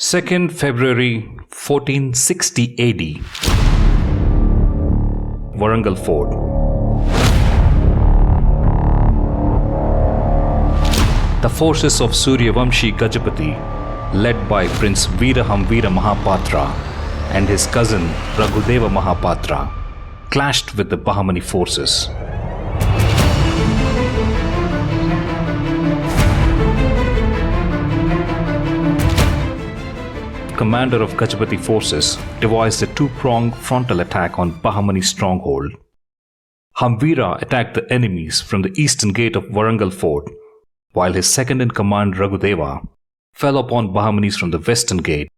2nd February 1460 AD, Warangal Fort. The forces of Suryavamshi Gajapati, led by Prince Bira Hamvira Mahapatra and his cousin Raghudeva Mahapatra, clashed with the Bahmani forces. Commander of Gajapati forces devised a two-pronged frontal attack on Bahmani stronghold. Hamvira attacked the enemies from the eastern gate of Warangal fort, while his second-in-command Raghudeva fell upon Bahmanis from the western gate.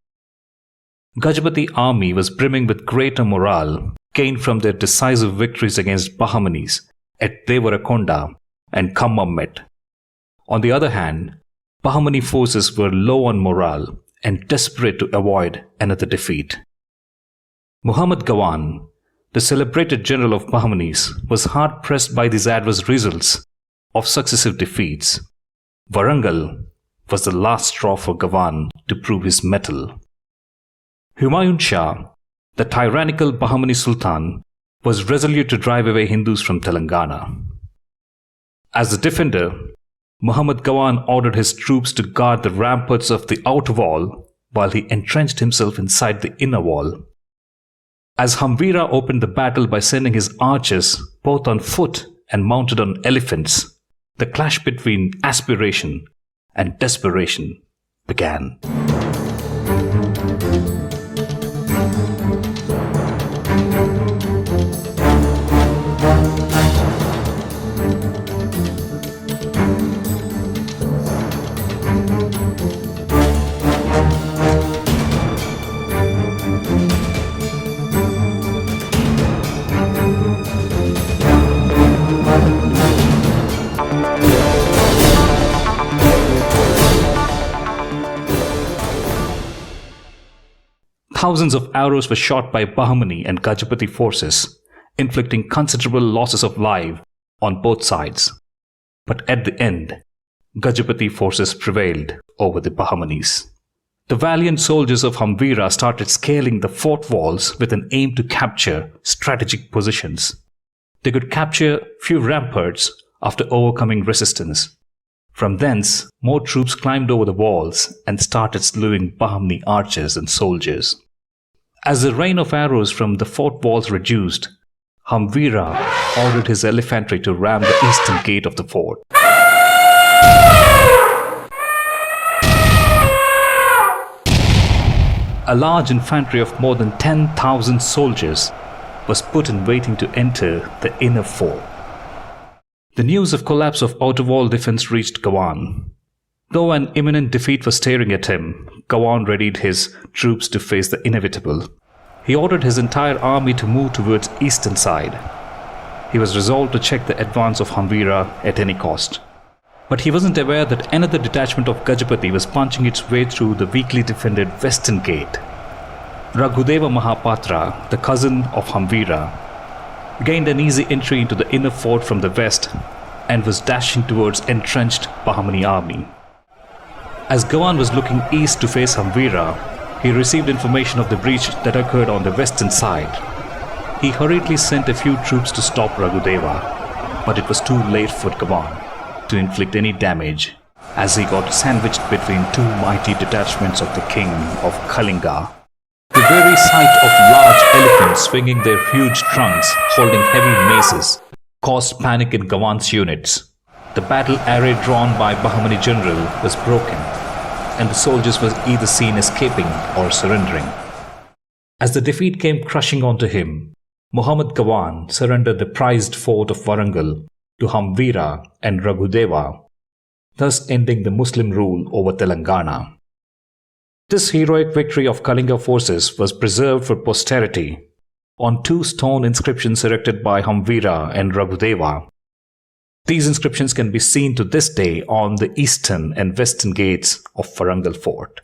Gajapati army was brimming with greater morale gained from their decisive victories against Bahmanis at Devarakonda and Khammammet. On the other hand, Bahmani forces were low on morale and desperate to avoid another defeat. Muhammad Gawan, the celebrated general of Bahmanis, was hard-pressed by these adverse results of successive defeats. Warangal was the last straw for Gawan to prove his mettle. Humayun Shah, the tyrannical Bahmani Sultan, was resolute to drive away Hindus from Telangana. As the defender, Muhammad Gawan ordered his troops to guard the ramparts of the outer wall while he entrenched himself inside the inner wall. As Hamvira opened the battle by sending his archers both on foot and mounted on elephants, the clash between aspiration and desperation began. Thousands of arrows were shot by Bahmani and Gajapati forces, inflicting considerable losses of life on both sides. But at the end, Gajapati forces prevailed over the Bahmanis. The valiant soldiers of Hamvira started scaling the fort walls with an aim to capture strategic positions. They could capture few ramparts after overcoming resistance. From thence, more troops climbed over the walls and started slewing Bahmani archers and soldiers. As the rain of arrows from the fort walls reduced, Hamvira ordered his elephantry to ram the eastern gate of the fort. A large infantry of more than 10,000 soldiers was put in waiting to enter the inner fort. The news of collapse of outer wall defense reached Gawan. Though an imminent defeat was staring at him, Gawan readied his troops to face the inevitable. He ordered his entire army to move towards eastern side. He was resolved to check the advance of Hamvira at any cost. But he wasn't aware that another detachment of Gajapati was punching its way through the weakly defended western gate. Raghudeva Mahapatra, the cousin of Hamvira, gained an easy entry into the inner fort from the west and was dashing towards entrenched Bahmani army. As Gawan was looking east to face Hamvira, he received information of the breach that occurred on the western side. He hurriedly sent a few troops to stop Raghudeva, but it was too late for Gawan to inflict any damage as he got sandwiched between two mighty detachments of the king of Kalinga. The very sight of large elephants swinging their huge trunks holding heavy maces caused panic in Gawan's units. The battle array drawn by Bahmani general was broken, and the soldiers were either seen escaping or surrendering. As the defeat came crushing onto him, Muhammad Gawan surrendered the prized fort of Warangal to Hamvira and Raghudeva, thus ending the Muslim rule over Telangana. This heroic victory of Kalinga forces was preserved for posterity on two stone inscriptions erected by Hamvira and Raghudeva. These inscriptions can be seen to this day on the eastern and western gates of Warangal fort.